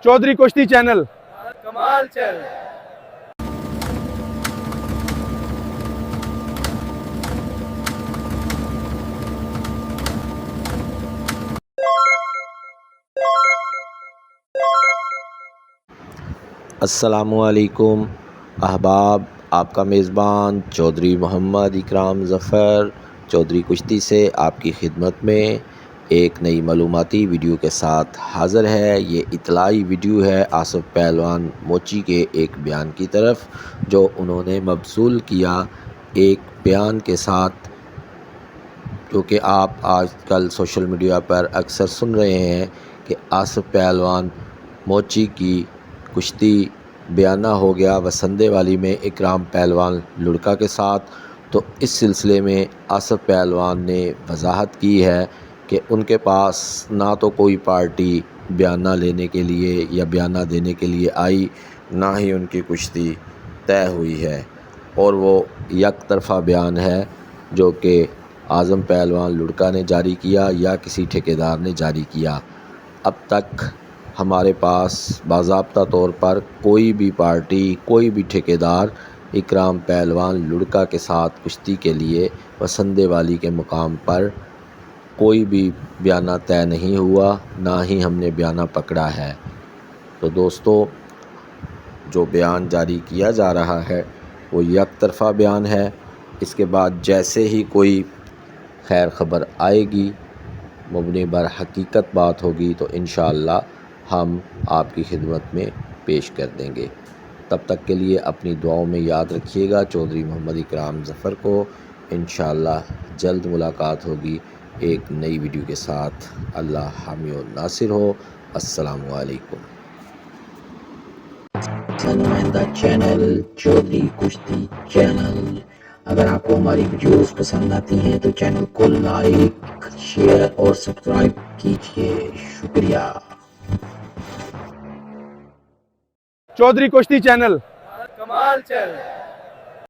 चौधरी कुश्ती चैनल कमाल चल। अस्सलामुअलैकुम अहबाब, आपका मेज़बान चौधरी मोहम्मद इकराम ज़फ़र चौधरी कुश्ती से आपकी खिदमत में एक नई मालूमाती वीडियो के साथ हाज़िर है। ये इतलाई वीडियो है आसिफ पहलवान मोची के एक बयान की तरफ, जो उन्होंने मबसूल किया एक बयान के साथ, जो कि आप आजकल सोशल मीडिया पर अक्सर सुन रहे हैं कि आसिफ पहलवान मोची की कुश्ती बयाना हो गया वसंदे वाली में इकराम पहलवान लुढ़का के साथ। तो इस सिलसिले में आसिफ पहलवान ने वजाहत की है कि उनके पास ना तो कोई पार्टी बयाना लेने के लिए या बयाना देने के लिए आई, ना ही उनकी कुश्ती तय हुई है, और वो एक तरफ़ा बयान है जो कि आज़म पहलवान लुढ़का ने जारी किया या किसी ठेकेदार ने जारी किया। अब तक हमारे पास बाज़ाब्ता तौर पर कोई भी पार्टी, कोई भी ठेकेदार इकराम पहलवान लुढ़का के साथ कुश्ती के लिए वसंदे वाली के मुकाम पर कोई भी बयाना तय नहीं हुआ, ना ही हमने बयाना पकड़ा है। तो दोस्तों, जो बयान जारी किया जा रहा है वो एक तरफ़ा बयान है। इसके बाद जैसे ही कोई खैर ख़बर आएगी, मुबनी बर हकीकत बात होगी, तो इंशाअल्लाह हम आपकी खिदमत में पेश कर देंगे। तब तक के लिए अपनी दुआओं में याद रखिएगा चौधरी मोहम्मद इकराम ज़फ़र को। इंशाअल्लाह जल्द मुलाकात होगी एक नई वीडियो के साथ। अल्लाह हामी और नासिर हो। अस्सलामु अलैकुम। नुमाइंदा चैनल चौधरी कुश्ती चैनल। अगर आपको हमारी वीडियोस पसंद आती हैं तो चैनल को लाइक, शेयर और सब्सक्राइब कीजिए। शुक्रिया। चौधरी कुश्ती चैनल कमाल चल।